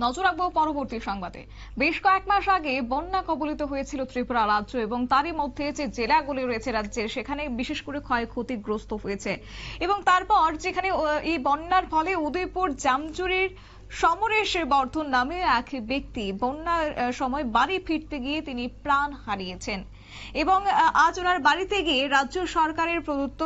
নজর রাখবো পরবর্তী সংবাদে। বেশ কয়েক মাস আগে বন্যা কবলিত হয়েছিল ত্রিপুরা রাজ্য এবং তারই মধ্যে যে জেলাগুলি রয়েছে রাজ্যের, সেখানে বিশেষ করে ক্ষয়ক্ষতিগ্রস্ত হয়েছে। এবং তারপর যেখানে এই বন্যার ফলে উদয়পুর জামজুরির সমরেশ বর্ধন নামে এক ব্যক্তি বন্যার সময় বাড়ি ফিরতে গিয়ে তিনি প্রাণ হারিয়েছেন। এবং আজ ওনার বাড়িতে গিয়ে রাজ্য সরকারের প্রদত্ত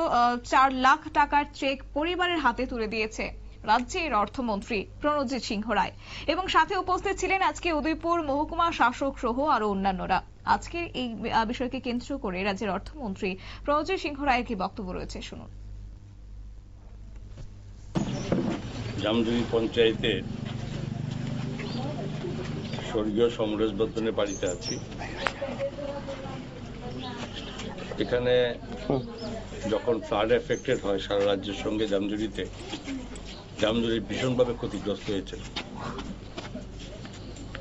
4 লাখ টাকার চেক পরিবারের হাতে তুলে দিয়েছে রাজ্যের অর্থমন্ত্রী প্রণজিৎ সিংহ রায়। এবং সাথে উপস্থিত ছিলেন আজকে উদয়পুর মহকুমা শাসক সহ আরো অন্যান্যরা। আজকের এই বিষয়কে কেন্দ্র করে রাজ্যের অর্থমন্ত্রী প্রণজিৎ সিংহ রায়ের কি বক্তব্য রয়েছে, শুনুন। জামজুরি পঞ্চায়েতে স্বর্গীয় সমরেশ বর্ধনের বাড়িতে আছি। এখানে যখন ফ্লাড এফেক্টেড হয় সারা রাজ্যের সঙ্গে জামজুরি ভীষণভাবে ক্ষতিগ্রস্ত হয়েছে।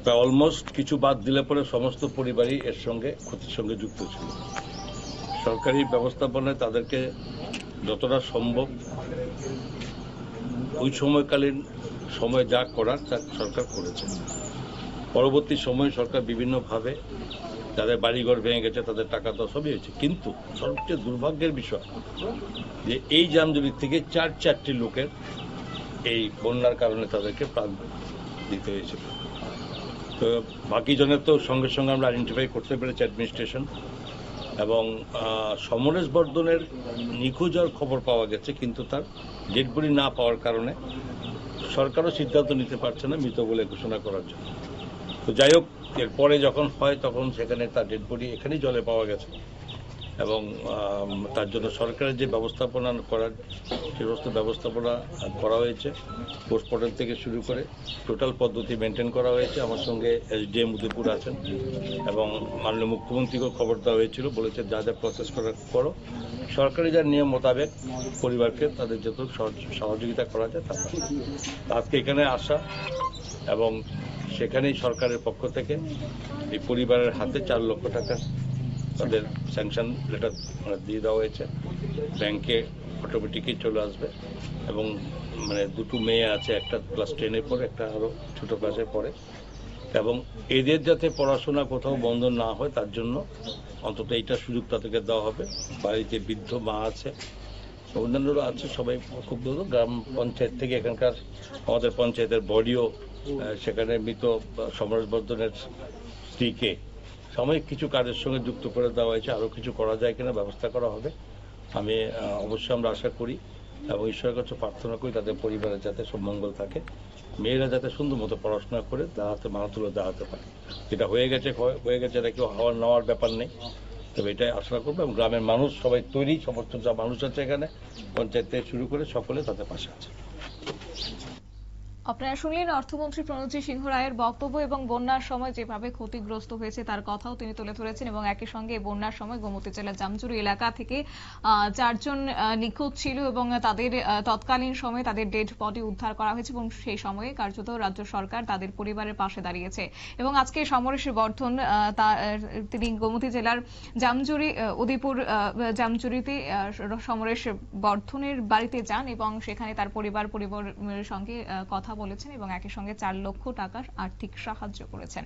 প্রায় অলমোস্ট কিছু বাদ দিলে পরে সমস্ত পরিবারই এর সঙ্গে ক্ষতির সঙ্গে যুক্ত ছিল। সরকারি ব্যবস্থাপনায় তাদেরকে যতটা সম্ভব ওই সময়কালীন সময় যা করার তা সরকার করেছে। পরবর্তী সময়ে সরকার বিভিন্নভাবে যাদের বাড়িঘর ভেঙে গেছে তাদের টাকা তো সবই হয়েছে, কিন্তু সবচেয়ে দুর্ভাগ্যের বিষয় যে এই জামজুরি থেকে চারটি লোকের এই বন্যার কারণে তাদেরকে প্রাণ দিতে হয়েছিল। তো বাকি জনের তো সঙ্গে সঙ্গে আমরা আইডেন্টিফাই করতে পেরেছি অ্যাডমিনিস্ট্রেশন, এবং সমরেশ বর্ধনের নিখোঁজ হওয়ার খবর পাওয়া গেছে, কিন্তু তার ডেড বডি না পাওয়ার কারণে সরকারও সিদ্ধান্ত নিতে পারছে না মৃত বলে ঘোষণা করার জন্য। তো যাই হোক, এরপরে যখন হয় তখন সেখানে তার ডেড বডি এখানেই জলে পাওয়া গেছে, এবং তার জন্য সরকারের যে ব্যবস্থাপনা করার সমস্ত ব্যবস্থাপনা করা হয়েছে। পোস্টমর্টম থেকে শুরু করে টোটাল পদ্ধতি মেনটেন করা হয়েছে। আমার সঙ্গে এসডিএম উদয়পুর আছেন, এবং মাননীয় মুখ্যমন্ত্রীকেও খবর দেওয়া হয়েছিল, বলেছে যা যা প্রসেস করো। সরকারি যার নিয়ম মোতাবেক পরিবারকে তাদের যত সহযোগিতা করা যায় তা। আজকে এখানে আসা এবং সেখানেই সরকারের পক্ষ থেকে এই পরিবারের হাতে 4 লক্ষ টাকা তাদের স্যাংশন লেটার দিয়ে দেওয়া হয়েছে। ব্যাংকে অটোমেটিকই চলে আসবে, এবং দুটো মেয়ে আছে, একটা ক্লাস 10-এ পড়ে, একটা আরও ছোটো ক্লাসে পড়ে, এবং এদের যাতে পড়াশোনা কোথাও বন্ধ না হয় তার জন্য অন্তত এইটা সুযোগ তাদেরকে দেওয়া হবে। বাড়িতে বৃদ্ধ মা আছে, অন্যান্যরা আছে, সবাই খুব ভালো। গ্রাম পঞ্চায়েত থেকে এখানকার আমাদের পঞ্চায়েতের বডিও সেখানে মৃত সমরেশ বর্ধনের স্ত্রীকে সাময়িক কিছু কাজের সঙ্গে যুক্ত করে দেওয়া হয়েছে। আরও কিছু করা যায় কিনা ব্যবস্থা করা হবে। আমি অবশ্যই আমরা আশা করি এবং ঈশ্বরের কাছে প্রার্থনা করি তাদের পরিবারের যাতে সব মঙ্গল থাকে, মেয়েরা যাতে সুন্দর মতো পড়াশোনা করে দাঁড়াতে মাথা তুলে দাঁড়াতে পারে। যেটা হয়ে গেছে এটা কেউ হওয়ার নেওয়ার ব্যাপার নেই, তবে এটাই আশা করবো। এবং গ্রামের মানুষ সবাই তৈরি, সমস্ত যা মানুষ আছে এখানে পঞ্চায়েত থেকে শুরু করে সকলে তাদের পাশে আছে। আপনারা শুনলেন অর্থমন্ত্রী প্রণজিৎ সিংহ রায়ের বক্তব্য, এবং বন্যার সময় যেভাবে ক্ষতিগ্রস্ত হয়েছে তার কথাও তিনি তুলে ধরেছেন। এবং একই সঙ্গে বন্যার সময় গোমতী জেলার জামজুরি এলাকা থেকে 4 জন নিখোঁজ ছিল, এবং তাদের তৎকালীন সময়ে তাদের ডেড বডি উদ্ধার করা হয়েছে, এবং সেই সময়ে কার্যত রাজ্য সরকার তাদের পরিবারের পাশে দাঁড়িয়েছে। এবং আজকে সমরেশ বর্ধন তিনি গোমতী জেলার জামজুরি উদয়পুর জামজুরিতে সমরেশ বর্ধনের বাড়িতে যান, এবং সেখানে তার পরিবারের সঙ্গে কথা বলেছেন, এবং একই সঙ্গে 4 লক্ষ টাকার আর্থিক সাহায্য করেছেন।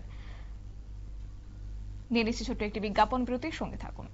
নিয়ে নিচ্ছি ছোট্ট একটি বিজ্ঞাপন বিরতির সঙ্গে থাকুন।